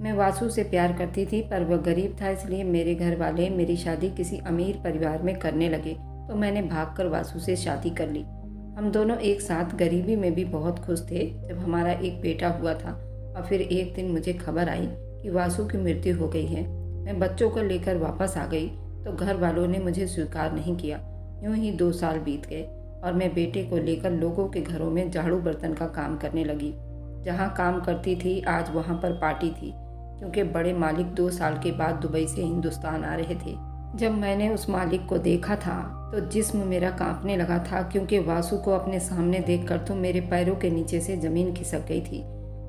मैं वासु से प्यार करती थी, पर वह गरीब था, इसलिए मेरे घर वाले मेरी शादी किसी अमीर परिवार में करने लगे तो मैंने भागकर वासु से शादी कर ली। हम दोनों एक साथ गरीबी में भी बहुत खुश थे। जब हमारा एक बेटा हुआ था और फिर एक दिन मुझे खबर आई कि वासु की मृत्यु हो गई है, मैं बच्चों को लेकर वापस आ गई तो घर वालों ने मुझे स्वीकार नहीं किया। यूं ही 2 साल बीत गए और मैं बेटे को लेकर लोगों के घरों में झाड़ू बर्तन का काम करने लगी। जहाँ काम करती थी आज वहाँ पर पार्टी थी, क्योंकि बड़े मालिक 2 साल के बाद दुबई से हिंदुस्तान आ रहे थे। जब मैंने उस मालिक को देखा था तो जिस्म मेरा कांपने लगा था, क्योंकि वासु को अपने सामने देखकर तो मेरे पैरों के नीचे से ज़मीन खिसक गई थी।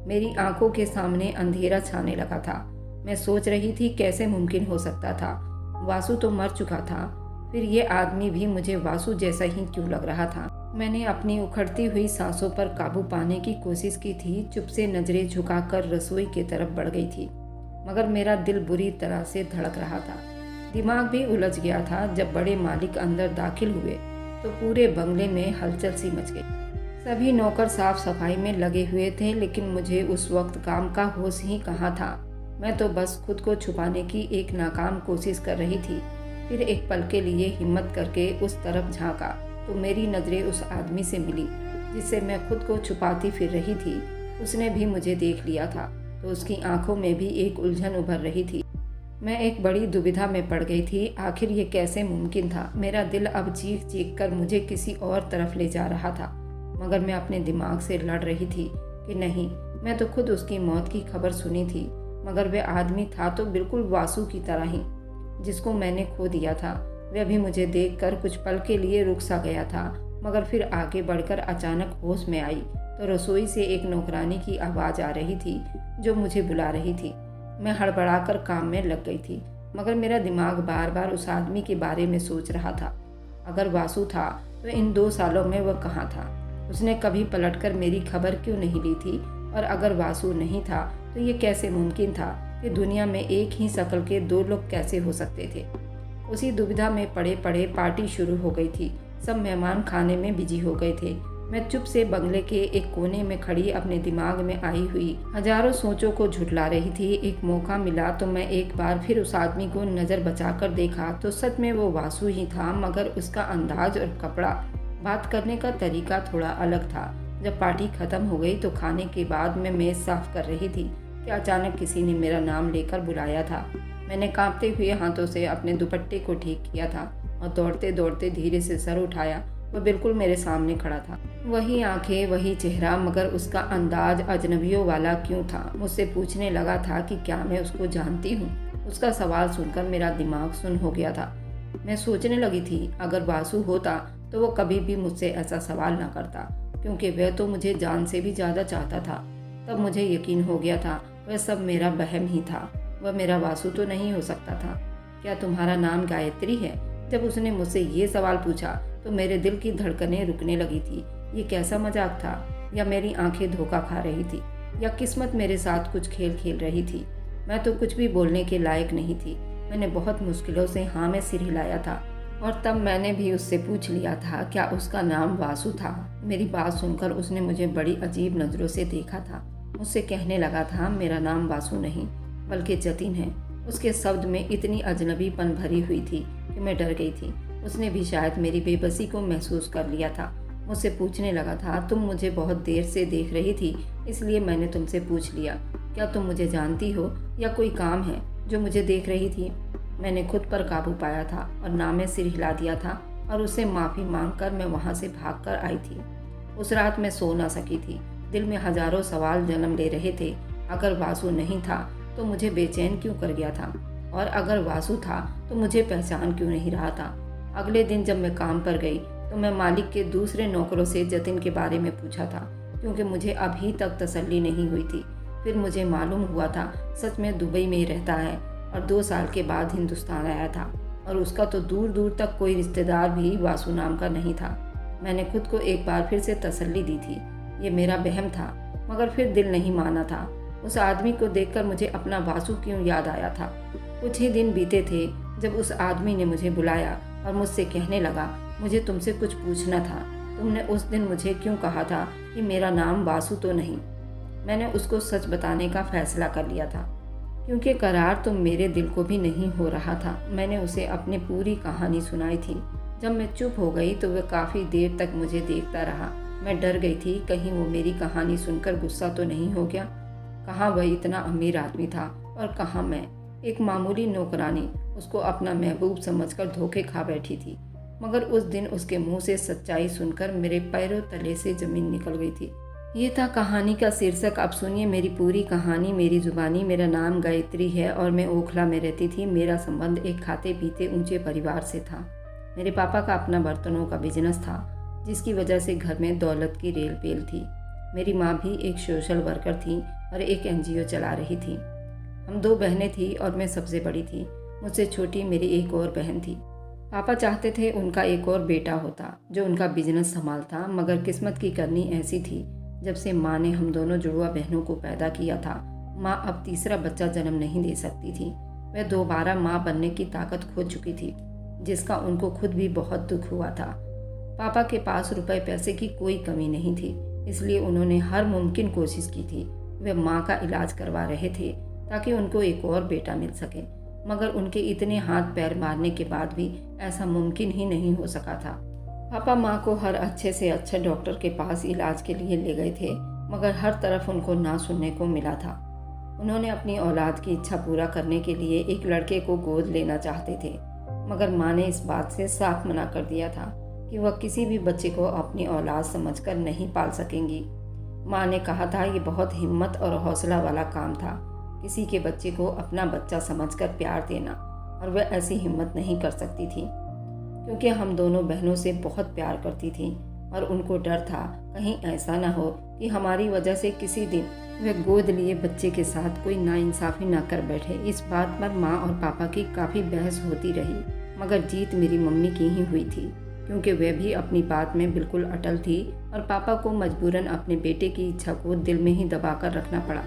मेरी आंखों के सामने अंधेरा छाने लगा था। मैं सोच रही थी कैसे मुमकिन हो सकता था, वासु तो मर चुका था, फिर ये आदमी भी मुझे वासु जैसा ही क्यों लग रहा था। मैंने अपनी उखड़ती हुई सांसों पर काबू पाने की कोशिश की थी। चुप से नजरें झुकाकर रसोई की तरफ बढ़ गई थी, मगर मेरा दिल बुरी तरह से धड़क रहा था। दिमाग भी उलझ गया था। जब बड़े मालिक अंदर दाखिल हुए तो पूरे बंगले में हलचल सी मच गई। सभी नौकर साफ सफाई में लगे हुए थे, लेकिन मुझे उस वक्त काम का होश ही कहाँ था। मैं तो बस खुद को छुपाने की एक नाकाम कोशिश कर रही थी। फिर एक पल के लिए हिम्मत करके उस तरफ झांका तो मेरी नज़रें उस आदमी से मिली जिससे मैं खुद को छुपाती फिर रही थी। उसने भी मुझे देख लिया था तो उसकी आंखों में भी एक उलझन उभर रही थी। मैं एक बड़ी दुविधा में पड़ गई थी। आखिर ये कैसे मुमकिन था। मेरा दिल अब चीख चीख कर मुझे किसी और तरफ ले जा रहा था, मगर मैं अपने दिमाग से लड़ रही थी कि नहीं, मैं तो खुद उसकी मौत की खबर सुनी थी, मगर वह आदमी था तो बिल्कुल वासु की तरह ही, जिसको मैंने खो दिया था। वह भी मुझे देखकर कुछ पल के लिए रुक सा गया था, मगर फिर आगे बढ़कर अचानक होश में आई तो रसोई से एक नौकरानी की आवाज़ आ रही थी जो मुझे बुला रही थी। मैं हड़बड़ाकर काम में लग गई थी, मगर मेरा दिमाग बार बार उस आदमी के बारे में सोच रहा था। अगर वासु था तो इन 2 सालों में वह कहाँ था? उसने कभी पलटकर मेरी खबर क्यों नहीं ली थी? और अगर वासु नहीं था तो ये कैसे मुमकिन था कि दुनिया में एक ही शक्ल के 2 लोग कैसे हो सकते थे? उसी दुविधा में पड़े पड़े पार्टी शुरू हो गई थी। सब मेहमान खाने में बिजी हो गए थे। मैं चुप से बंगले के एक कोने में खड़ी अपने दिमाग में आई हुई हजारों सोचों को झुठला रही थी। एक मौका मिला तो मैं एक बार फिर उस आदमी को नज़र बचाकर देखा तो सच में वो वासु ही था, मगर उसका अंदाज और कपड़ा, बात करने का तरीका थोड़ा अलग था। जब पार्टी खत्म हो गई तो खाने के बाद मैं मेज़ साफ कर रही थी कि अचानक किसी ने मेरा नाम लेकर बुलाया था। मैंने कांपते हुए हाथों से अपने दुपट्टे को ठीक किया था और दौड़ते दौड़ते धीरे से सर उठाया। वह बिल्कुल मेरे सामने खड़ा था। वही आंखें, वही चेहरा, मगर उसका अंदाज अजनबियों वाला क्यों था? मुझसे पूछने लगा था कि क्या मैं उसको जानती हूँ। उसका सवाल सुनकर मेरा दिमाग सुन्न हो गया था। मैं सोचने लगी थी अगर वासु होता तो वो कभी भी मुझसे ऐसा सवाल ना करता, क्योंकि वह तो मुझे जान से भी ज़्यादा चाहता था। तब मुझे यकीन हो गया था वह सब मेरा वहम ही था। वह मेरा वासु तो नहीं हो सकता था। क्या तुम्हारा नाम गायत्री है? जब उसने मुझसे ये सवाल पूछा तो मेरे दिल की धड़कनें रुकने लगी थी। ये कैसा मजाक था? या मेरी आंखें धोखा खा रही थी? या किस्मत मेरे साथ कुछ खेल खेल रही थी? मैं तो कुछ भी बोलने के लायक नहीं थी। मैंने बहुत मुश्किलों से हाँ में सिर हिलाया था और तब मैंने भी उससे पूछ लिया था क्या उसका नाम वासु था। मेरी बात सुनकर उसने मुझे बड़ी अजीब नज़रों से देखा था। मुझसे कहने लगा था मेरा नाम वासु नहीं बल्कि जतिन है। उसके शब्द में इतनी अजनबीपन भरी हुई थी कि मैं डर गई थी। उसने भी शायद मेरी बेबसी को महसूस कर लिया था। मुझसे पूछने लगा था तुम मुझे बहुत देर से देख रही थी, इसलिए मैंने तुमसे पूछ लिया क्या तुम मुझे जानती हो या कोई काम है जो मुझे देख रही थी? मैंने खुद पर काबू पाया था और नामे सिर हिला दिया था और उससे माफ़ी मांगकर मैं वहाँ से भागकर आई थी। उस रात मैं सो ना सकी थी। दिल में हजारों सवाल जन्म ले रहे थे। अगर वासु नहीं था तो मुझे बेचैन क्यों कर गया था? और अगर वासु था तो मुझे पहचान क्यों नहीं रहा था? अगले दिन जब मैं काम पर गई तो मैं मालिक के दूसरे नौकरों से जतिन के बारे में पूछा था, क्योंकि मुझे अभी तक तसल्ली नहीं हुई थी। फिर मुझे मालूम हुआ था सच में दुबई में ही रहता है और 2 साल के बाद हिंदुस्तान आया था, और उसका तो दूर दूर तक कोई रिश्तेदार भी वासु नाम का नहीं था। मैंने खुद को एक बार फिर से तसल्ली दी थी। ये मेरा वहम था, मगर फिर दिल नहीं माना था। उस आदमी को देखकर मुझे अपना वासु क्यों याद आया था। कुछ ही दिन बीते थे जब उस आदमी ने मुझे बुलाया और मुझसे कहने लगा मुझे तुमसे कुछ पूछना था। तुमने उस दिन मुझे क्यों कहा था कि मेरा नाम वासु तो नहीं? मैंने उसको सच बताने का फैसला कर लिया था। क्योंकि करार तो मेरे दिल को भी नहीं हो रहा था। मैंने उसे अपनी पूरी कहानी सुनाई थी। जब मैं चुप हो गई तो वह काफ़ी देर तक मुझे देखता रहा। मैं डर गई थी कहीं वो मेरी कहानी सुनकर गुस्सा तो नहीं हो गया। कहाँ वह इतना अमीर आदमी था और कहाँ मैं, एक मामूली नौकरानी, उसको अपना महबूब समझकर धोखे खा बैठी थी। मगर उस दिन उसके मुंह से सच्चाई सुनकर मेरे पैरों तले से ज़मीन निकल गई थी। ये था कहानी का शीर्षक। अब सुनिए मेरी पूरी कहानी। मेरी जुबानी। मेरा नाम गायत्री है और मैं ओखला में रहती थी। मेरा संबंध एक खाते पीते ऊंचे परिवार से था। मेरे पापा का अपना बर्तनों का बिजनेस था, जिसकी वजह से घर में दौलत की रेल पेल थी। मेरी माँ भी एक सोशल वर्कर थी और एक NGO चला रही थी। हम 2 बहनें थी और मैं सबसे बड़ी थी। मुझसे छोटी मेरी एक और बहन थी। पापा चाहते थे उनका एक और बेटा होता जो उनका बिजनेस संभालता, मगर किस्मत की करनी ऐसी थी, जब से माँ ने हम दोनों जुड़वा बहनों को पैदा किया था, माँ अब तीसरा बच्चा जन्म नहीं दे सकती थी। वह दोबारा माँ बनने की ताकत खो चुकी थी, जिसका उनको खुद भी बहुत दुख हुआ था। पापा के पास रुपए पैसे की कोई कमी नहीं थी, इसलिए उन्होंने हर मुमकिन कोशिश की थी। वे माँ का इलाज करवा रहे थे ताकि उनको एक और बेटा मिल सके, मगर उनके इतने हाथ पैर मारने के बाद भी ऐसा मुमकिन ही नहीं हो सका था। पापा माँ को हर अच्छे से अच्छे डॉक्टर के पास इलाज के लिए ले गए थे, मगर हर तरफ उनको ना सुनने को मिला था। उन्होंने अपनी औलाद की इच्छा पूरा करने के लिए एक लड़के को गोद लेना चाहते थे, मगर माँ ने इस बात से साफ मना कर दिया था कि वह किसी भी बच्चे को अपनी औलाद समझकर नहीं पाल सकेंगी। माँ ने कहा था ये बहुत हिम्मत और हौसला वाला काम था, किसी के बच्चे को अपना बच्चा समझकर प्यार देना, और वह ऐसी हिम्मत नहीं कर सकती थी क्योंकि हम दोनों बहनों से बहुत प्यार करती थी और उनको डर था कहीं ऐसा ना हो कि हमारी वजह से किसी दिन वह गोद लिए बच्चे के साथ कोई नाइंसाफ़ी ना कर बैठे। इस बात पर माँ और पापा की काफ़ी बहस होती रही, मगर जीत मेरी मम्मी की ही हुई थी, क्योंकि वह भी अपनी बात में बिल्कुल अटल थी और पापा को मजबूरन अपने बेटे की इच्छा को दिल में ही दबा कर रखना पड़ा।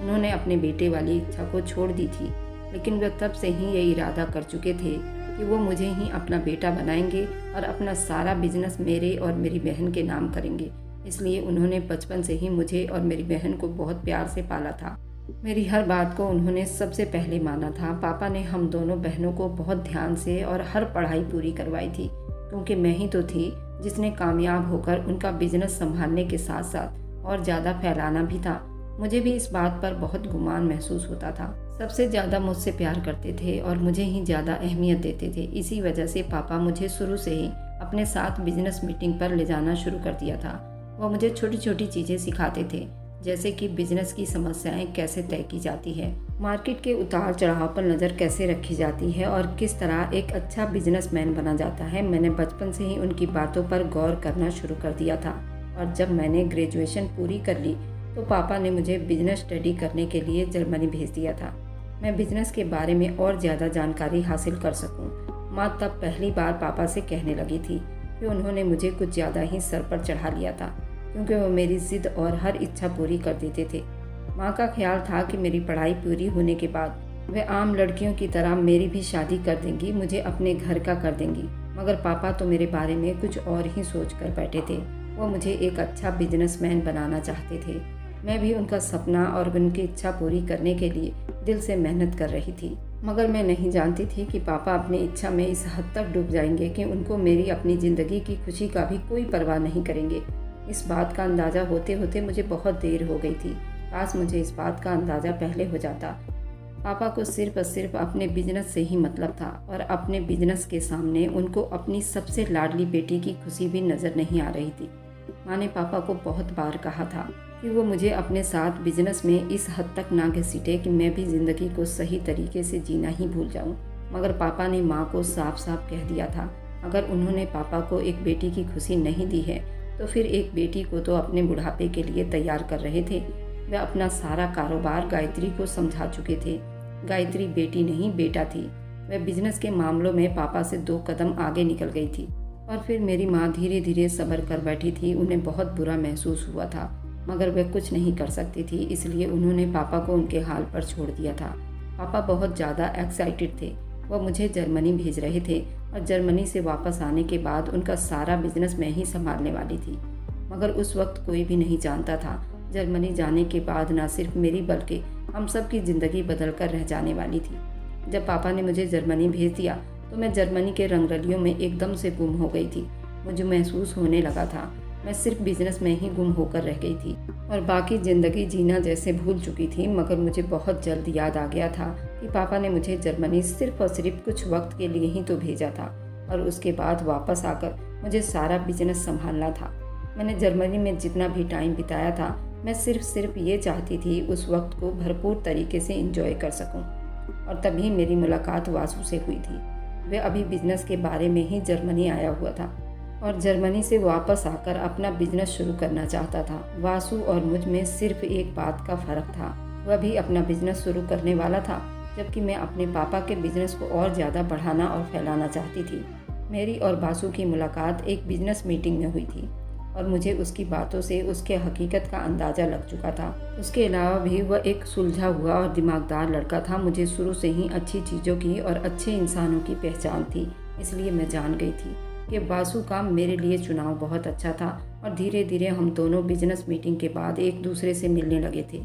उन्होंने अपने बेटे वाली इच्छा को छोड़ दी थी, लेकिन वे तब से ही ये इरादा कर चुके थे कि वो मुझे ही अपना बेटा बनाएंगे और अपना सारा बिजनेस मेरे और मेरी बहन के नाम करेंगे। इसलिए उन्होंने बचपन से ही मुझे और मेरी बहन को बहुत प्यार से पाला था। मेरी हर बात को उन्होंने सबसे पहले माना था। पापा ने हम दोनों बहनों को बहुत ध्यान से और हर पढ़ाई पूरी करवाई थी, क्योंकि मैं ही तो थी जिसने कामयाब होकर उनका बिजनेस संभालने के साथ साथ और ज़्यादा फैलाना भी था। मुझे भी इस बात पर बहुत गुमान महसूस होता था। सबसे ज़्यादा मुझसे प्यार करते थे और मुझे ही ज़्यादा अहमियत देते थे। इसी वजह से पापा मुझे शुरू से ही अपने साथ बिजनेस मीटिंग पर ले जाना शुरू कर दिया था। वह मुझे छोटी छोटी चीज़ें सिखाते थे, जैसे कि बिजनेस की समस्याएं कैसे तय की जाती है, मार्केट के उतार चढ़ाव पर नज़र कैसे रखी जाती है और किस तरह एक अच्छा बिजनेसमैन बना जाता है। मैंने बचपन से ही उनकी बातों पर गौर करना शुरू कर दिया था और जब मैंने ग्रेजुएशन पूरी कर ली तो पापा ने मुझे बिजनेस स्टडी करने के लिए जर्मनी भेज दिया था। मैं बिजनेस के बारे में और ज़्यादा जानकारी हासिल कर सकूं। माँ तब पहली बार पापा से कहने लगी थी कि उन्होंने मुझे कुछ ज़्यादा ही सर पर चढ़ा लिया था, क्योंकि वो मेरी ज़िद और हर इच्छा पूरी कर देते थे। माँ का ख्याल था कि मेरी पढ़ाई पूरी होने के बाद वे आम लड़कियों की तरह मेरी भी शादी कर देंगी, मुझे अपने घर का कर देंगी। मगर पापा तो मेरे बारे में कुछ और ही सोच कर बैठे थे। वो मुझे एक अच्छा बिजनेसमैन बनाना चाहते थे। मैं भी उनका सपना और उनकी इच्छा पूरी करने के लिए दिल से मेहनत कर रही थी, मगर मैं नहीं जानती थी कि पापा अपनी इच्छा में इस हद तक डूब जाएंगे कि उनको मेरी अपनी ज़िंदगी की खुशी का भी कोई परवाह नहीं करेंगे। इस बात का अंदाज़ा होते होते मुझे बहुत देर हो गई थी। काश मुझे इस बात का अंदाज़ा पहले हो जाता। पापा को सिर्फ और सिर्फ अपने बिजनेस से ही मतलब था और अपने बिजनेस के सामने उनको अपनी सबसे लाडली बेटी की खुशी भी नज़र नहीं आ रही थी। माँ ने पापा को बहुत बार कहा था कि वो मुझे अपने साथ बिजनेस में इस हद तक ना घसीटे कि मैं भी ज़िंदगी को सही तरीके से जीना ही भूल जाऊं। मगर पापा ने माँ को साफ साफ कह दिया था, अगर उन्होंने पापा को एक बेटी की खुशी नहीं दी है तो फिर एक बेटी को तो अपने बुढ़ापे के लिए तैयार कर रहे थे। वे अपना सारा कारोबार गायत्री को समझा चुके थे। गायत्री बेटी नहीं बेटा थी। वह बिजनेस के मामलों में पापा से 2 कदम आगे निकल गई थी। और फिर मेरी माँ धीरे धीरे सब्र कर बैठी थी। उन्हें बहुत बुरा महसूस हुआ था, मगर वह कुछ नहीं कर सकती थी, इसलिए उन्होंने पापा को उनके हाल पर छोड़ दिया था। पापा बहुत ज़्यादा एक्साइटेड थे। वह मुझे जर्मनी भेज रहे थे और जर्मनी से वापस आने के बाद उनका सारा बिजनेस मैं ही संभालने वाली थी। मगर उस वक्त कोई भी नहीं जानता था जर्मनी जाने के बाद न सिर्फ मेरी बल्कि हम सब की ज़िंदगी बदल कर रह जाने वाली थी। जब पापा ने मुझे जर्मनी भेज दिया तो मैं जर्मनी के रंगरलियों में एकदम से गुम हो गई थी। मुझे महसूस होने लगा था मैं सिर्फ बिजनेस में ही गुम होकर रह गई थी और बाकी ज़िंदगी जीना जैसे भूल चुकी थी। मगर मुझे बहुत जल्द याद आ गया था कि पापा ने मुझे जर्मनी सिर्फ और सिर्फ कुछ वक्त के लिए ही तो भेजा था और उसके बाद वापस आकर मुझे सारा बिजनेस संभालना था। मैंने जर्मनी में जितना भी टाइम बिताया था मैं सिर्फ ये चाहती थी उस वक्त को भरपूर तरीके से एंजॉय कर सकूं। और तभी मेरी मुलाकात वासु से हुई थी। वह अभी बिजनेस के बारे में ही जर्मनी आया हुआ था और जर्मनी से वापस आकर अपना बिजनेस शुरू करना चाहता था। वासु और मुझ में सिर्फ एक बात का फ़र्क था, वह भी अपना बिजनेस शुरू करने वाला था, जबकि मैं अपने पापा के बिजनेस को और ज़्यादा बढ़ाना और फैलाना चाहती थी। मेरी और वासु की मुलाकात एक बिजनेस मीटिंग में हुई थी और मुझे उसकी बातों से उसके हकीकत का अंदाज़ा लग चुका था। उसके अलावा भी वह एक सुलझा हुआ और दिमागदार लड़का था। मुझे शुरू से ही अच्छी चीज़ों की और अच्छे इंसानों की पहचान थी, इसलिए मैं जान गई थी कि वासु का मेरे लिए चुनाव बहुत अच्छा था। और धीरे धीरे हम दोनों बिजनेस मीटिंग के बाद एक दूसरे से मिलने लगे थे।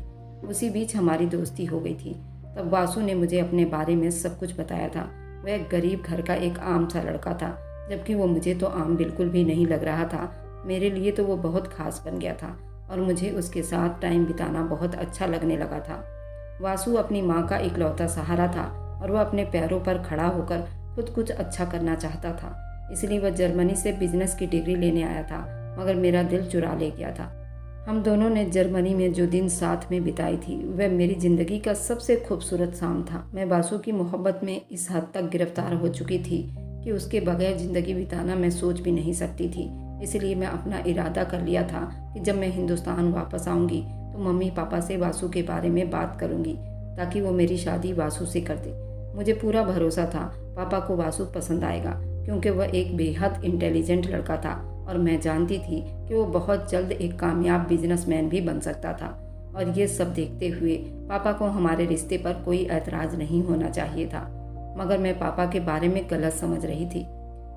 उसी बीच हमारी दोस्ती हो गई थी। तब वासु ने मुझे अपने बारे में सब कुछ बताया था। वह एक गरीब घर का एक आम सा लड़का था, जबकि वो मुझे तो आम बिल्कुल भी नहीं लग रहा था। मेरे लिए तो वो बहुत खास बन गया था और मुझे उसके साथ टाइम बिताना बहुत अच्छा लगने लगा था। वासु अपनी माँ का इकलौता सहारा था और वह अपने पैरों पर खड़ा होकर खुद कुछ अच्छा करना चाहता था। इसलिए वह जर्मनी से बिजनेस की डिग्री लेने आया था, मगर मेरा दिल चुरा ले गया था। हम दोनों ने जर्मनी में जो दिन साथ में बिताई थी वह मेरी ज़िंदगी का सबसे खूबसूरत शाम था। मैं वासु की मोहब्बत में इस हद तक गिरफ्तार हो चुकी थी कि उसके बगैर ज़िंदगी बिताना मैं सोच भी नहीं सकती थी। इसलिए मैं अपना इरादा कर लिया था कि जब मैं हिंदुस्तान वापस आऊँगी तो मम्मी पापा से वासु के बारे में बात करूँगी ताकि वो मेरी शादी वासु से कर दे। मुझे पूरा भरोसा था पापा को वासु पसंद आएगा, क्योंकि वह एक बेहद इंटेलिजेंट लड़का था और मैं जानती थी कि वो बहुत जल्द एक कामयाब बिजनेसमैन भी बन सकता था। और ये सब देखते हुए पापा को हमारे रिश्ते पर कोई ऐतराज़ नहीं होना चाहिए था। मगर मैं पापा के बारे में गलत समझ रही थी।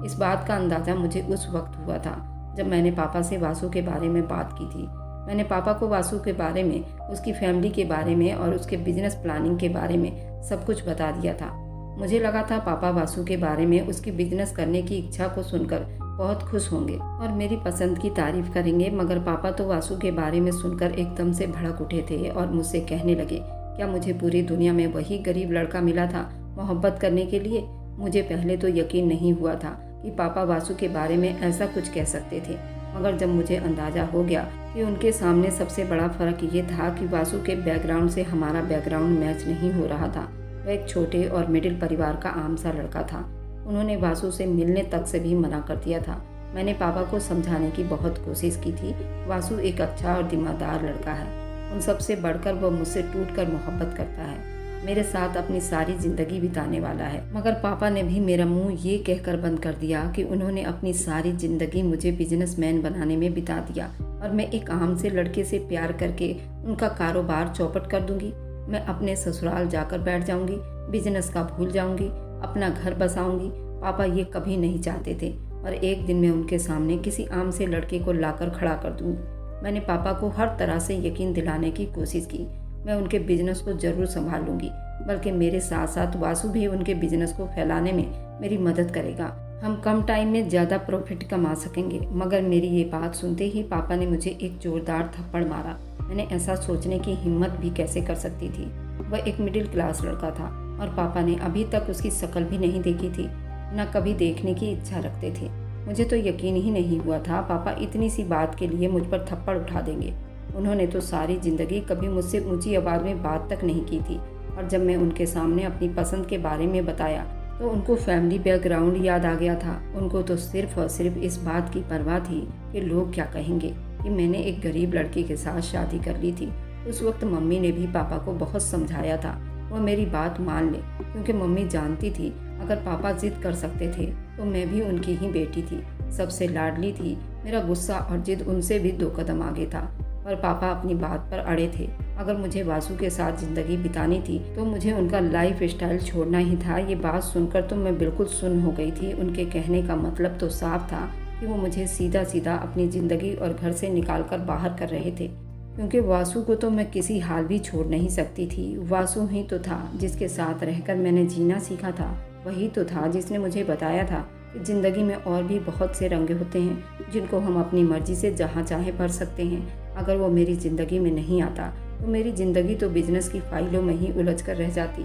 इस बात का अंदाज़ा मुझे उस वक्त हुआ था जब मैंने पापा से वासु के बारे में बात की थी। मैंने पापा को वासु के बारे में, उसकी फैमिली के बारे में और उसके बिजनेस प्लानिंग के बारे में सब कुछ बता दिया था। मुझे लगा था पापा वासु के बारे में उसकी बिजनेस करने की इच्छा को सुनकर बहुत खुश होंगे और मेरी पसंद की तारीफ करेंगे। मगर पापा तो वासु के बारे में सुनकर एकदम से भड़क उठे थे और मुझसे कहने लगे, क्या मुझे पूरी दुनिया में वही गरीब लड़का मिला था मोहब्बत करने के लिए? मुझे पहले तो यकीन नहीं हुआ था कि पापा वासु के बारे में ऐसा कुछ कह सकते थे। मगर जब मुझे अंदाज़ा हो गया कि उनके सामने सबसे बड़ा फ़र्क ये था कि वासु के बैकग्राउंड से हमारा बैकग्राउंड मैच नहीं हो रहा था। वह एक छोटे और मिडिल परिवार का आम सा लड़का था। उन्होंने वासु से मिलने तक से भी मना कर दिया था। मैंने पापा को समझाने की बहुत कोशिश की थी। वासु एक अच्छा और दिमागदार लड़का है। उन सबसे बढ़कर वह मुझसे टूटकर मोहब्बत करता है। मेरे साथ अपनी सारी ज़िंदगी बिताने वाला है। मगर पापा ने भी मेरा मुंह ये कहकर बंद कर दिया कि उन्होंने अपनी सारी ज़िंदगी मुझे बिजनेसमैन बनाने में बिता दिया और मैं एक आम से लड़के से प्यार करके उनका कारोबार चौपट कर दूंगी। मैं अपने ससुराल जाकर बैठ जाऊंगी, बिजनेस का भूल जाऊंगी, अपना घर बसाऊंगी। पापा ये कभी नहीं चाहते थे और एक दिन मैं उनके सामने किसी आम से लड़के को लाकर खड़ा कर दूंगी। मैंने पापा को हर तरह से यकीन दिलाने की कोशिश की। मैं उनके बिजनेस को ज़रूर संभाल लूँगी, बल्कि मेरे साथ साथ वासु भी उनके बिजनेस को फैलाने में मेरी मदद करेगा। हम कम टाइम में ज़्यादा प्रॉफिट कमा सकेंगे। मगर मेरी ये बात सुनते ही पापा ने मुझे एक जोरदार थप्पड़ मारा। मैंने ऐसा सोचने की हिम्मत भी कैसे कर सकती थी। वह एक मिडिल क्लास लड़का था और पापा ने अभी तक उसकी शक्ल भी नहीं देखी थी, न कभी देखने की इच्छा रखते थे। मुझे तो यकीन ही नहीं हुआ था पापा इतनी सी बात के लिए मुझ पर थप्पड़ उठा देंगे। उन्होंने तो सारी ज़िंदगी कभी मुझसे ऊंची आवाज़ में बात तक नहीं की थी और जब मैं उनके सामने अपनी पसंद के बारे में बताया तो उनको फैमिली बैकग्राउंड याद आ गया था। उनको तो सिर्फ और सिर्फ इस बात की परवाह थी कि लोग क्या कहेंगे कि मैंने एक गरीब लड़के के साथ शादी कर ली थी। उस वक्त मम्मी ने भी पापा को बहुत समझाया था वो मेरी बात मान ले, क्योंकि मम्मी जानती थी अगर पापा जिद कर सकते थे तो मैं भी उनकी ही बेटी थी, सबसे लाडली थी। मेरा गुस्सा और जिद उनसे भी 2 कदम आगे था, पर पापा अपनी बात पर अड़े थे। अगर मुझे वासु के साथ ज़िंदगी बितानी थी तो मुझे उनका लाइफ स्टाइल छोड़ना ही था। ये बात सुनकर तो मैं बिल्कुल सुन्न हो गई थी। उनके कहने का मतलब तो साफ था कि वो मुझे सीधा सीधा अपनी ज़िंदगी और घर से निकाल कर बाहर कर रहे थे। क्योंकि वासु को तो मैं किसी हाल भी छोड़ नहीं सकती थी। वासु ही तो था जिसके साथ रहकर मैंने जीना सीखा था। वही तो था जिसने मुझे बताया था कि ज़िंदगी में और भी बहुत से रंग होते हैं जिनको हम अपनी मर्जी से जहाँ चाहे भर सकते हैं। अगर वो मेरी ज़िंदगी में नहीं आता तो मेरी ज़िंदगी तो बिजनेस की फाइलों में ही उलझ कर रह जाती।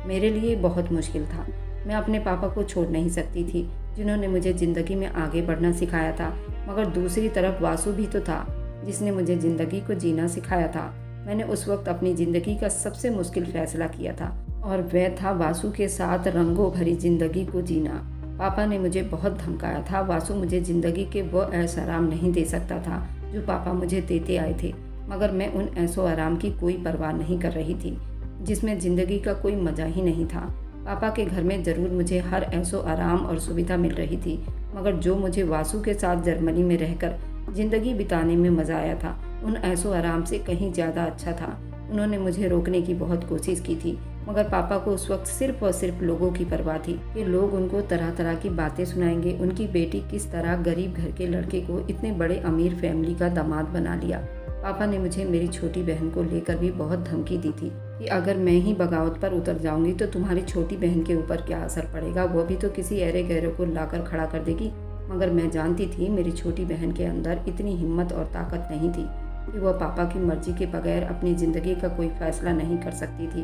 मेरे लिए बहुत मुश्किल था। मैं अपने पापा को छोड़ नहीं सकती थी जिन्होंने मुझे ज़िंदगी में आगे बढ़ना सिखाया था, मगर दूसरी तरफ वासु भी तो था जिसने मुझे ज़िंदगी को जीना सिखाया था। मैंने उस वक्त अपनी ज़िंदगी का सबसे मुश्किल फैसला किया था और वह था वासु के साथ रंगों भरी ज़िंदगी को जीना। पापा ने मुझे बहुत धमकाया था। वासु मुझे ज़िंदगी के वो ऐशो आराम नहीं दे सकता था जो पापा मुझे देते आए थे, मगर मैं उन ऐशो आराम की कोई परवाह नहीं कर रही थी जिसमें ज़िंदगी का कोई मज़ा ही नहीं था। पापा के घर में ज़रूर मुझे हर ऐशो आराम और सुविधा मिल रही थी, मगर जो मुझे वासु के साथ जर्मनी में रहकर ज़िंदगी बिताने में मज़ा आया था उन ऐशो आराम से कहीं ज़्यादा अच्छा था। उन्होंने मुझे रोकने की बहुत कोशिश की थी, मगर पापा को उस वक्त सिर्फ और सिर्फ लोगों की परवाह थी कि लोग उनको तरह तरह की बातें सुनाएंगे। उनकी बेटी किस तरह गरीब घर के लड़के को इतने बड़े अमीर फैमिली का दामाद बना लिया। पापा ने मुझे मेरी छोटी बहन को लेकर भी बहुत धमकी दी थी कि अगर मैं ही बगावत पर उतर जाऊंगी तो तुम्हारी छोटी बहन के ऊपर क्या असर पड़ेगा, वो भी तो किसी अरे गहरे को लाकर खड़ा कर देगी। मगर मैं जानती थी मेरी छोटी बहन के अंदर इतनी हिम्मत और ताकत नहीं थी कि वह पापा की मर्जी के बगैर अपनी ज़िंदगी का कोई फैसला नहीं कर सकती थी।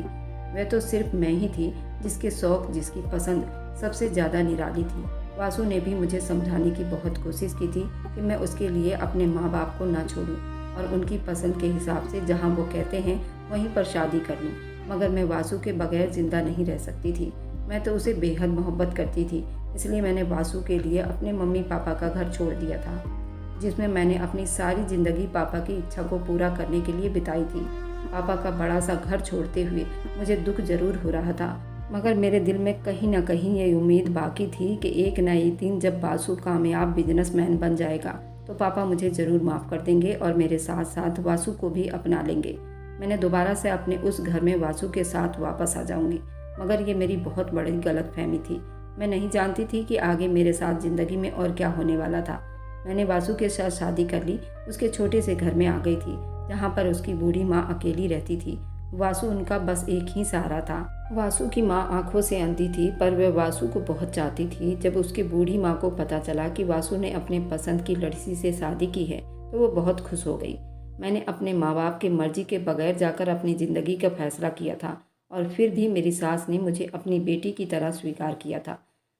वह तो सिर्फ मैं ही थी जिसके शौक, जिसकी पसंद सबसे ज़्यादा निराली थी। वासु ने भी मुझे समझाने की बहुत कोशिश की थी कि मैं उसके लिए अपने माँ बाप को ना छोड़ूं और उनकी पसंद के हिसाब से जहाँ वो कहते हैं वहीं पर शादी कर लूँ, मगर मैं वासु के बगैर ज़िंदा नहीं रह सकती थी। मैं तो उसे बेहद मोहब्बत करती थी, इसलिए मैंने वासु के लिए अपने मम्मी पापा का घर छोड़ दिया था जिसमें मैंने अपनी सारी ज़िंदगी पापा की इच्छा को पूरा करने के लिए बिताई थी। पापा का बड़ा सा घर छोड़ते हुए मुझे दुख जरूर हो रहा था, मगर मेरे दिल में कहीं ना कहीं ये उम्मीद बाकी थी कि एक न एक दिन जब वासु कामयाब बिजनेसमैन बन जाएगा तो पापा मुझे ज़रूर माफ़ कर देंगे और मेरे साथ साथ वासु को भी अपना लेंगे। मैंने दोबारा से अपने उस घर में वासु के साथ वापस आ जाऊंगी। मगर ये मेरी बहुत बड़ी गलतफहमी थी। मैं नहीं जानती थी कि आगे मेरे साथ ज़िंदगी में और क्या होने वाला था। मैंने वासु के साथ शादी कर ली। उसके छोटे से घर में आ गई थी जहाँ पर उसकी बूढ़ी माँ अकेली रहती थी। वासु उनका बस एक ही सहारा था। वासु की माँ आंखों से अंधी थी, पर वह वासु को बहुत चाहती थी। जब उसकी बूढ़ी माँ को पता चला कि वासु ने अपने पसंद की लड़की से शादी की है तो वो बहुत खुश हो गई। मैंने अपने माँ बाप की मर्जी के बगैर जाकर अपनी ज़िंदगी का फैसला किया था और फिर भी मेरी सास ने मुझे अपनी बेटी की तरह स्वीकार किया था।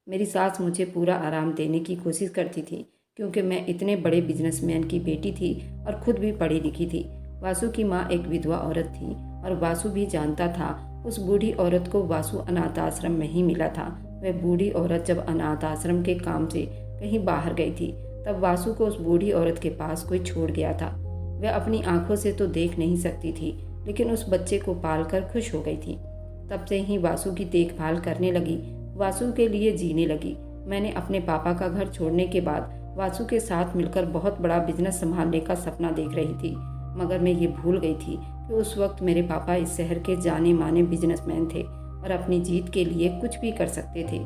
मेरी सास मुझे पूरा आराम देने की कोशिश करती थी क्योंकि मैं इतने बड़े बिजनेसमैन की बेटी थी और खुद भी पढ़ी लिखी थी। वासु की माँ एक विधवा औरत थी और वासु भी जानता था। उस बूढ़ी औरत को वासु अनाथ आश्रम में ही मिला था। वह बूढ़ी औरत जब अनाथ आश्रम के काम से कहीं बाहर गई थी तब वासु को उस बूढ़ी औरत के पास कोई छोड़ गया था। वह अपनी आंखों से तो देख नहीं सकती थी, लेकिन उस बच्चे को पालकर खुश हो गई थी। तब से ही वासु की देखभाल करने लगी, वासु के लिए जीने लगी। मैंने अपने पापा का घर छोड़ने के बाद वासु के साथ मिलकर बहुत बड़ा बिजनेस संभालने का सपना देख रही थी, मगर मैं ये भूल गई थी कि उस वक्त मेरे पापा इस शहर के जाने माने बिजनेसमैन थे और अपनी जीत के लिए कुछ भी कर सकते थे।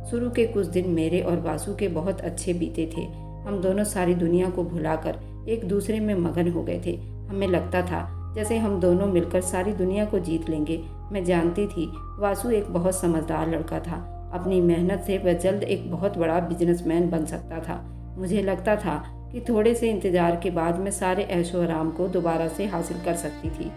शुरू के कुछ दिन मेरे और वासु के बहुत अच्छे बीते थे। हम दोनों सारी दुनिया को भुलाकर एक दूसरे में मगन हो गए थे। हमें लगता था जैसे हम दोनों मिलकर सारी दुनिया को जीत लेंगे। मैं जानती थी वासु एक बहुत समझदार लड़का था। अपनी मेहनत से वह जल्द एक बहुत बड़ा बिजनेसमैन बन सकता था। मुझे लगता था कि थोड़े से इंतजार के बाद मैं सारे ऐशो आराम को दोबारा से हासिल कर सकती थी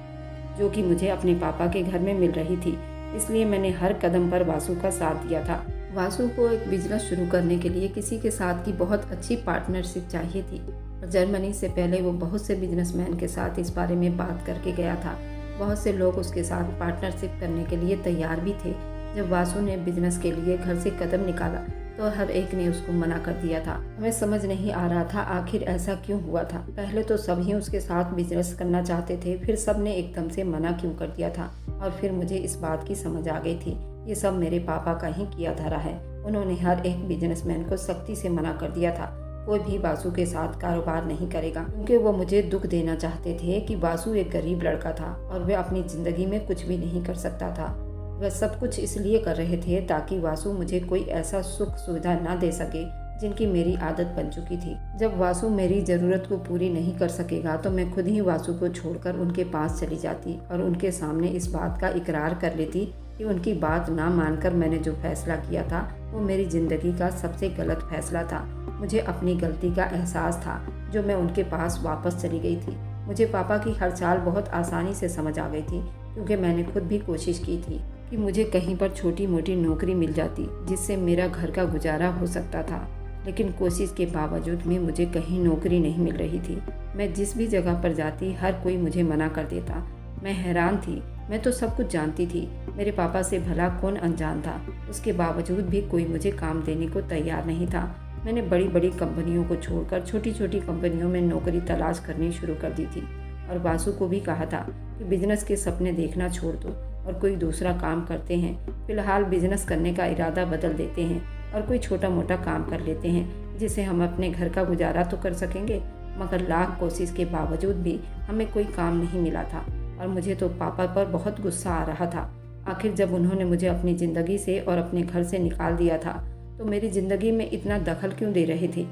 जो कि मुझे अपने पापा के घर में मिल रही थी। इसलिए मैंने हर कदम पर वासु का साथ दिया था। वासु को एक बिजनेस शुरू करने के लिए किसी के साथ की बहुत अच्छी पार्टनरशिप चाहिए थी और जर्मनी से पहले वो बहुत से बिजनेसमैन के साथ इस बारे में बात करके गया था। बहुत से लोग उसके साथ पार्टनरशिप करने के लिए तैयार भी थे। जब वासु ने बिजनेस के लिए घर से कदम निकाला तो हर एक ने उसको मना कर दिया था। हमें समझ नहीं आ रहा था आखिर ऐसा क्यों हुआ था। पहले तो सभी उसके साथ बिजनेस करना चाहते थे, फिर सब ने एकदम से मना क्यों कर दिया था। और फिर मुझे इस बात की समझ आ गई थी ये सब मेरे पापा का ही किया धरा है। उन्होंने हर एक बिजनेसमैन को सख्ती से मना कर दिया था। कोई भी वासु के साथ कारोबार नहीं करेगा, क्योंकि वो मुझे दुख देना चाहते थे कि वासु एक गरीब लड़का था और वह अपनी जिंदगी में कुछ भी नहीं कर सकता था। वह सब कुछ इसलिए कर रहे थे ताकि वासु मुझे कोई ऐसा सुख सुविधा ना दे सके जिनकी मेरी आदत बन चुकी थी। जब वासु मेरी ज़रूरत को पूरी नहीं कर सकेगा तो मैं खुद ही वासु को छोड़कर उनके पास चली जाती और उनके सामने इस बात का इकरार कर लेती कि उनकी बात ना मानकर मैंने जो फैसला किया था वो मेरी ज़िंदगी का सबसे गलत फैसला था। मुझे अपनी गलती का एहसास था जो मैं उनके पास वापस चली गई थी। मुझे पापा की हर चाल बहुत आसानी से समझ आ गई थी, क्योंकि मैंने खुद भी कोशिश की थी कि मुझे कहीं पर छोटी मोटी नौकरी मिल जाती जिससे मेरा घर का गुजारा हो सकता था। लेकिन कोशिश के बावजूद भी मुझे कहीं नौकरी नहीं मिल रही थी। मैं जिस भी जगह पर जाती हर कोई मुझे मना कर देता। मैं हैरान थी, मैं तो सब कुछ जानती थी, मेरे पापा से भला कौन अनजान था। उसके बावजूद भी कोई मुझे काम देने को तैयार नहीं था। मैंने बड़ी बड़ी कंपनियों को छोड़कर छोटी छोटी कंपनियों में नौकरी तलाश करनी शुरू कर दी थी और वासु को भी कहा था कि बिजनेस के सपने देखना छोड़ दो और कोई दूसरा काम करते हैं। फिलहाल बिजनेस करने का इरादा बदल देते हैं और कोई छोटा मोटा काम कर लेते हैं जिससे हम अपने घर का गुजारा तो कर सकेंगे। मगर लाख कोशिश के बावजूद भी हमें कोई काम नहीं मिला था और मुझे तो पापा पर बहुत गुस्सा आ रहा था। आखिर जब उन्होंने मुझे अपनी ज़िंदगी से और अपने घर से निकाल दिया था तो मेरी ज़िंदगी में इतना दखल क्यों दे रहे थे?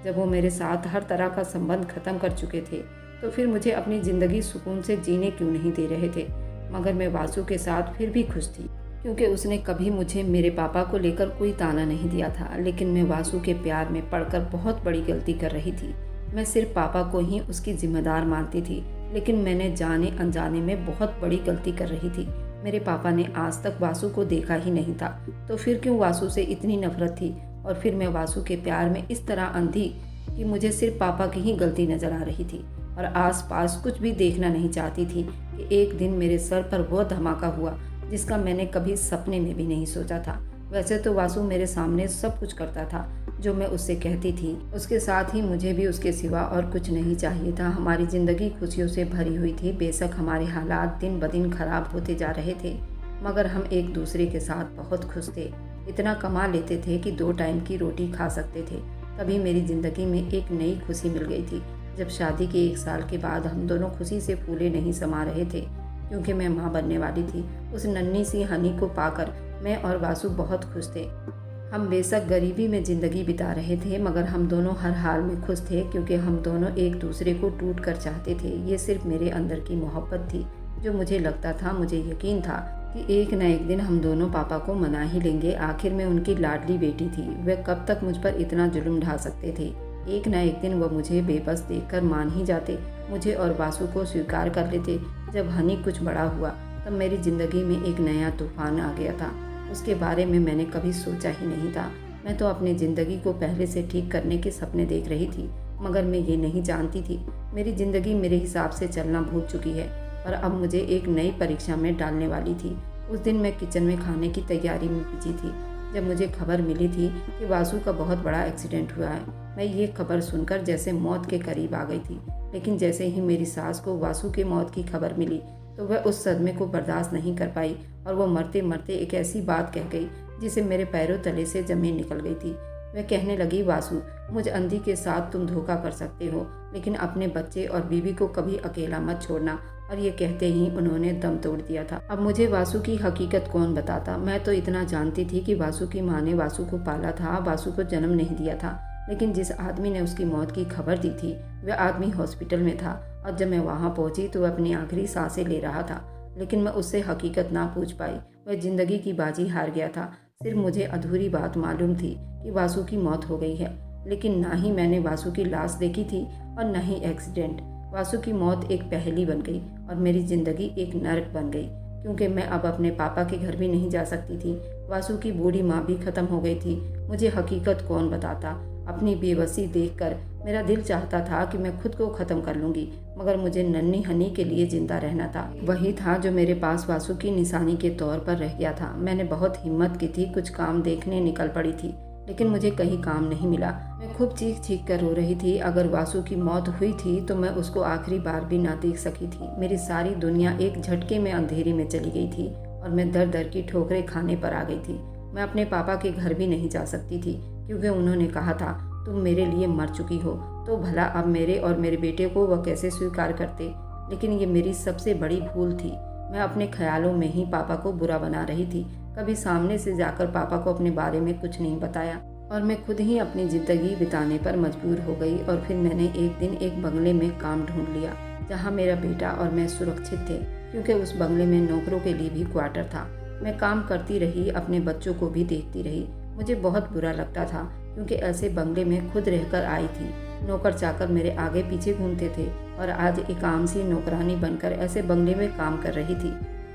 जब वो मेरे साथ हर तरह का संबंध ख़त्म कर चुके थे तो फिर मुझे अपनी ज़िंदगी सुकून से जीने क्यों नहीं दे रहे थे? मगर मैं वासु के साथ फिर भी खुश थी, क्योंकि उसने कभी मुझे मेरे पापा को लेकर कोई ताना नहीं दिया था। लेकिन मैं वासु के प्यार में पड़कर बहुत बड़ी गलती कर रही थी। मैं सिर्फ पापा को ही उसकी जिम्मेदार मानती थी, लेकिन मैंने जाने अनजाने में बहुत बड़ी गलती कर रही थी। मेरे पापा ने आज तक वासु को देखा ही नहीं था, तो फिर क्यों वासु से इतनी नफरत थी? और फिर मैं वासु के प्यार में इस तरह अंधी कि मुझे सिर्फ पापा की ही गलती नजर आ रही थी और आसपास कुछ भी देखना नहीं चाहती थी कि एक दिन मेरे सर पर वो धमाका हुआ जिसका मैंने कभी सपने में भी नहीं सोचा था। वैसे तो वासु मेरे सामने सब कुछ करता था जो मैं उससे कहती थी। उसके साथ ही मुझे भी उसके सिवा और कुछ नहीं चाहिए था। हमारी ज़िंदगी खुशियों से भरी हुई थी। बेशक हमारे हालात दिन ब दिन खराब होते जा रहे थे, मगर हम एक दूसरे के साथ बहुत खुश थे। इतना कमा लेते थे कि 2 टाइम की रोटी खा सकते थे। तभी मेरी ज़िंदगी में एक नई खुशी मिल गई थी। जब शादी के 1 साल के बाद हम दोनों खुशी से फूले नहीं समा रहे थे, क्योंकि मैं माँ बनने वाली थी। उस नन्ही सी हनी को पाकर मैं और वासु बहुत खुश थे। हम बेशक गरीबी में ज़िंदगी बिता रहे थे, मगर हम दोनों हर हाल में खुश थे, क्योंकि हम दोनों एक दूसरे को टूट कर चाहते थे। ये सिर्फ मेरे अंदर की मोहब्बत थी जो मुझे लगता था, मुझे यकीन था कि एक न एक दिन हम दोनों पापा को मना ही लेंगे। आखिर में उनकी लाडली बेटी थी, वह कब तक मुझ पर इतना जुल्म ढा सकते थे? एक न एक दिन वह मुझे बेबस देखकर मान ही जाते, मुझे और वासु को स्वीकार कर लेते। जब हनी कुछ बड़ा हुआ तब मेरी ज़िंदगी में एक नया तूफान आ गया था। उसके बारे में मैंने कभी सोचा ही नहीं था। मैं तो अपनी ज़िंदगी को पहले से ठीक करने के सपने देख रही थी, मगर मैं ये नहीं जानती थी मेरी ज़िंदगी मेरे हिसाब से चलना भूल चुकी है और अब मुझे एक नई परीक्षा में डालने वाली थी। उस दिन मैं किचन में खाने की तैयारी में बिजी थी जब मुझे खबर मिली थी कि वासु का बहुत बड़ा एक्सीडेंट हुआ है। मैं ये खबर सुनकर जैसे मौत के करीब आ गई थी, लेकिन जैसे ही मेरी सास को वासु के मौत की खबर मिली तो वह उस सदमे को बर्दाश्त नहीं कर पाई और वो मरते मरते एक ऐसी बात कह गई जिसे मेरे पैरों तले से ज़मीन निकल गई थी। वह कहने लगी, वासु, मुझ अंधी के साथ तुम धोखा कर सकते हो, लेकिन अपने बच्चे और बीवी को कभी अकेला मत छोड़ना। और ये कहते ही उन्होंने दम तोड़ दिया था। अब मुझे वासु की हकीकत कौन बताता? मैं तो इतना जानती थी कि वासु की माँ ने वासु को पाला था, वासु को जन्म नहीं दिया था। लेकिन जिस आदमी ने उसकी मौत की खबर दी थी वह आदमी हॉस्पिटल में था और जब मैं वहाँ पहुँची तो वह अपनी आखिरी सांसें ले रहा था, लेकिन मैं उससे हकीकत ना पूछ पाई। वह ज़िंदगी की बाजी हार गया था। सिर्फ मुझे अधूरी बात मालूम थी कि वासु की मौत हो गई है, लेकिन ना ही मैंने वासु की लाश देखी थी और न ही एक्सीडेंट। वासु की मौत एक पहेली बन गई और मेरी ज़िंदगी एक नरक बन गई, क्योंकि मैं अब अपने पापा के घर भी नहीं जा सकती थी। वासु की बूढ़ी माँ भी ख़त्म हो गई थी। मुझे हकीकत कौन बताता? अपनी बेबसी देखकर मेरा दिल चाहता था कि मैं खुद को ख़त्म कर लूँगी, मगर मुझे नन्ही हनी के लिए ज़िंदा रहना था। वही था जो मेरे पास वासु की निशानी के तौर पर रह गया था। मैंने बहुत हिम्मत की थी, कुछ काम देखने निकल पड़ी थी, लेकिन मुझे कहीं काम नहीं मिला। मैं खूब चीख चीख कर रो रही थी। अगर वासु की मौत हुई थी तो मैं उसको आखिरी बार भी ना देख सकी थी। मेरी सारी दुनिया एक झटके में अंधेरे में चली गई थी और मैं दर दर की ठोकरें खाने पर आ गई थी। मैं अपने पापा के घर भी नहीं जा सकती थी, क्योंकि उन्होंने कहा था, तुम मेरे लिए मर चुकी हो, तो भला अब मेरे और मेरे बेटे को वह कैसे स्वीकार करते? लेकिन ये मेरी सबसे बड़ी भूल थी। मैं अपने ख्यालों में ही पापा को बुरा बना रही थी। कभी सामने से जाकर पापा को अपने बारे में कुछ नहीं बताया। और मैं खुद ही अपनी ज़िंदगी बिताने पर मजबूर हो गई। और फिर मैंने एक दिन एक बंगले में काम ढूंढ लिया जहाँ मेरा बेटा और मैं सुरक्षित थे, क्योंकि उस बंगले में नौकरों के लिए भी क्वार्टर था। मैं काम करती रही, अपने बच्चों को भी देखती रही। मुझे बहुत बुरा लगता था, क्योंकि ऐसे बंगले में खुद रहकर आई थी। नौकर चाकर मेरे आगे पीछे घूमते थे और आज एक आम सी नौकरानी बनकर ऐसे बंगले में काम कर रही थी।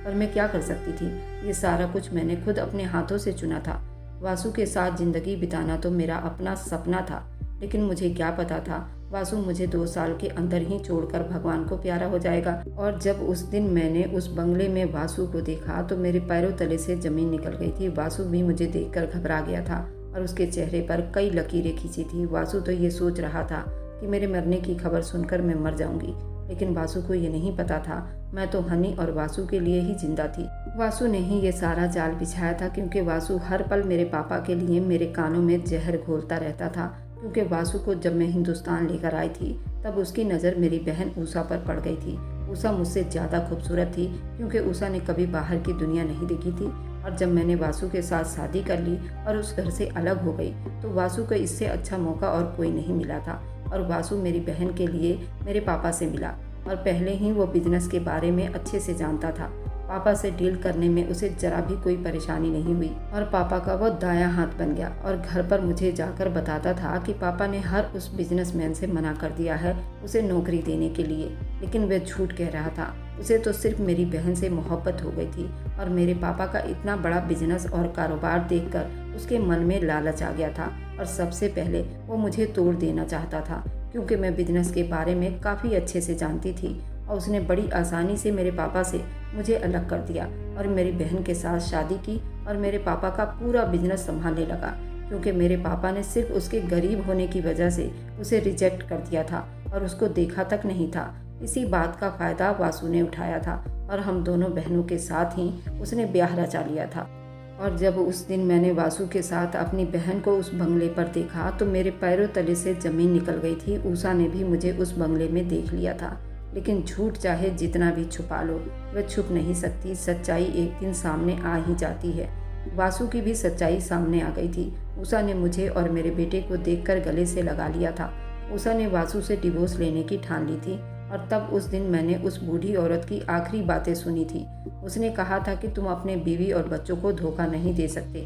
पर मैं क्या कर सकती थी? ये सारा कुछ मैंने खुद अपने हाथों से चुना था। वासु के साथ जिंदगी बिताना तो मेरा अपना सपना था, लेकिन मुझे क्या पता था वासु मुझे 2 साल के अंदर ही छोड़कर भगवान को प्यारा हो जाएगा। और जब उस दिन मैंने उस बंगले में वासु को देखा तो मेरे पैरों तले से जमीन निकल गई थी। वासु भी मुझे देखकर घबरा गया था और उसके चेहरे पर कई लकीरें खींची थी। वासु तो ये सोच रहा था कि मेरे मरने की खबर सुनकर मैं मर जाऊंगी, लेकिन वासु को ये नहीं पता था मैं तो हनी और वासु के लिए ही जिंदा थी। वासु ने ही ये सारा जाल बिछाया था, क्योंकि वासु हर पल मेरे पापा के लिए मेरे कानों में जहर घोलता रहता था। क्योंकि वासु को जब मैं हिंदुस्तान लेकर आई थी तब उसकी नज़र मेरी बहन उषा पर पड़ गई थी। उषा मुझसे ज़्यादा खूबसूरत थी, क्योंकि उषा ने कभी बाहर की दुनिया नहीं देखी थी। और जब मैंने वासु के साथ शादी कर ली और उस घर से अलग हो गई तो वासु को इससे अच्छा मौका और कोई नहीं मिला था। और वासु मेरी बहन के लिए मेरे पापा से मिला और पहले ही वो बिजनेस के बारे में अच्छे से जानता था। पापा से डील करने में उसे जरा भी कोई परेशानी नहीं हुई और पापा का वो दायां हाथ बन गया। और घर पर मुझे जाकर बताता था कि पापा ने हर उस बिजनेसमैन से मना कर दिया है उसे नौकरी देने के लिए, लेकिन वह झूठ कह रहा था। उसे तो सिर्फ मेरी बहन से मोहब्बत हो गई थी और मेरे पापा का इतना बड़ा बिजनेस और कारोबार देखकर उसके मन में लालच आ गया था। और सबसे पहले वो मुझे तोड़ देना चाहता था, क्योंकि मैं बिजनेस के बारे में काफ़ी अच्छे से जानती थी। और उसने बड़ी आसानी से मेरे पापा से मुझे अलग कर दिया और मेरी बहन के साथ शादी की और मेरे पापा का पूरा बिजनेस संभालने लगा, क्योंकि मेरे पापा ने सिर्फ उसके गरीब होने की वजह से उसे रिजेक्ट कर दिया था और उसको देखा तक नहीं था। इसी बात का फ़ायदा वासु ने उठाया था और हम दोनों बहनों के साथ ही उसने ब्याह रचा लिया था। और जब उस दिन मैंने वासु के साथ अपनी बहन को उस बंगले पर देखा तो मेरे पैरों तले से ज़मीन निकल गई थी। उषा ने भी मुझे उस बंगले में देख लिया था, लेकिन झूठ चाहे जितना भी छुपा लो वह छुप नहीं सकती। सच्चाई एक दिन सामने आ ही जाती है। वासु की भी सच्चाई सामने आ गई थी। उषा ने मुझे और मेरे बेटे को देखकर गले से लगा लिया था। उषा ने वासु से डिवोर्स लेने की ठान ली थी और तब उस दिन मैंने उस बूढ़ी औरत की आखिरी बातें सुनी थी। उसने कहा था कि तुम अपने बीवी और बच्चों को धोखा नहीं दे सकते,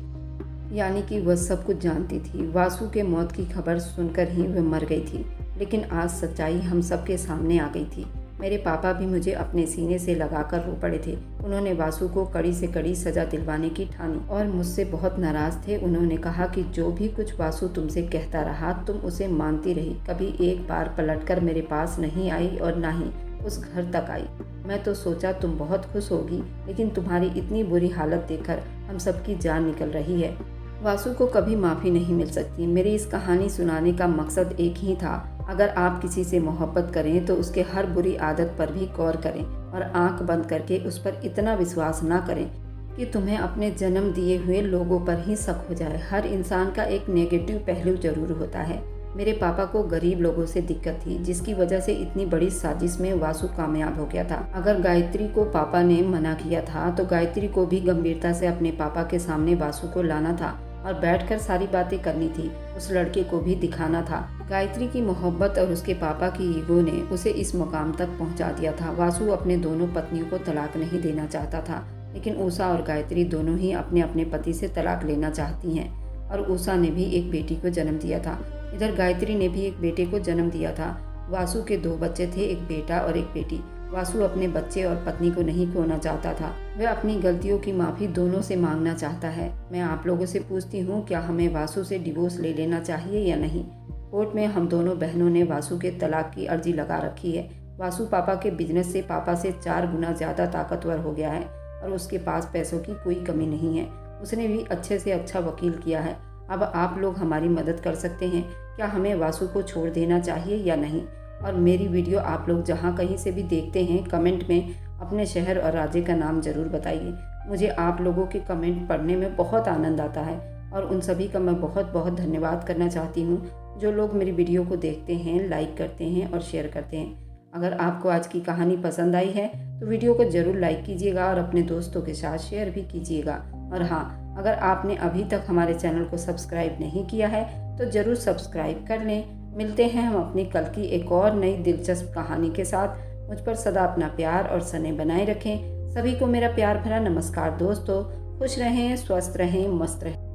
यानी कि वह सब कुछ जानती थी। वासु के मौत की खबर सुनकर ही वह मर गई थी, लेकिन आज सच्चाई हम सबके सामने आ गई थी। मेरे पापा भी मुझे अपने सीने से लगाकर रो पड़े थे। उन्होंने वासु को कड़ी से कड़ी सजा दिलवाने की ठानी और मुझसे बहुत नाराज थे। उन्होंने कहा कि जो भी कुछ वासु तुमसे कहता रहा तुम उसे मानती रही, कभी एक बार पलटकर मेरे पास नहीं आई और ना ही उस घर तक आई। मैं तो सोचा तुम बहुत खुश होगी, लेकिन तुम्हारी इतनी बुरी हालत देखकर हम सबकी जान निकल रही है। वासु को कभी माफ़ी नहीं मिल सकती। मेरी इस कहानी सुनाने का मकसद एक ही था, अगर आप किसी से मोहब्बत करें तो उसके हर बुरी आदत पर भी गौर करें और आंख बंद करके उस पर इतना विश्वास ना करें कि तुम्हें अपने जन्म दिए हुए लोगों पर ही शक हो जाए। हर इंसान का एक नेगेटिव पहलू जरूर होता है। मेरे पापा को गरीब लोगों से दिक्कत थी, जिसकी वजह से इतनी बड़ी साजिश में वासु कामयाब हो गया था। अगर गायत्री को पापा ने मना किया था तो गायत्री को भी गंभीरता से अपने पापा के सामने वासु को लाना था और बैठकर सारी बातें करनी थी। उस लड़के को भी दिखाना था। गायत्री की मोहब्बत और उसके पापा की ईगो ने उसे इस मुकाम तक पहुंचा दिया था। वासु अपने दोनों पत्नियों को तलाक नहीं देना चाहता था, लेकिन उषा और गायत्री दोनों ही अपने अपने पति से तलाक लेना चाहती हैं। और उषा ने भी एक बेटी को जन्म दिया था, इधर गायत्री ने भी एक बेटे को जन्म दिया था। वासु के 2 बच्चे थे, एक बेटा और एक बेटी। वासु अपने बच्चे और पत्नी को नहीं खोना चाहता था। वह अपनी गलतियों की माफ़ी दोनों से मांगना चाहता है। मैं आप लोगों से पूछती हूँ, क्या हमें वासु से डिवोर्स ले लेना चाहिए या नहीं? कोर्ट में हम दोनों बहनों ने वासु के तलाक की अर्जी लगा रखी है। वासु पापा के बिजनेस से पापा से 4 गुना ज़्यादा ताकतवर हो गया है और उसके पास पैसों की कोई कमी नहीं है। उसने भी अच्छे से अच्छा वकील किया है। अब आप लोग हमारी मदद कर सकते हैं। क्या हमें वासु को छोड़ देना चाहिए या नहीं? और मेरी वीडियो आप लोग जहाँ कहीं से भी देखते हैं, कमेंट में अपने शहर और राज्य का नाम ज़रूर बताइए। मुझे आप लोगों के कमेंट पढ़ने में बहुत आनंद आता है और उन सभी का मैं बहुत बहुत धन्यवाद करना चाहती हूँ जो लोग मेरी वीडियो को देखते हैं, लाइक करते हैं और शेयर करते हैं। अगर आपको आज की कहानी पसंद आई है तो वीडियो को ज़रूर लाइक कीजिएगा और अपने दोस्तों के साथ शेयर भी कीजिएगा। और हाँ, अगर आपने अभी तक हमारे चैनल को सब्सक्राइब नहीं किया है तो ज़रूर सब्सक्राइब कर लें। मिलते हैं हम अपनी कल की एक और नई दिलचस्प कहानी के साथ। मुझ पर सदा अपना प्यार और स्नेह बनाए रखें। सभी को मेरा प्यार भरा नमस्कार दोस्तों। खुश रहें, स्वस्थ रहें, मस्त रहें।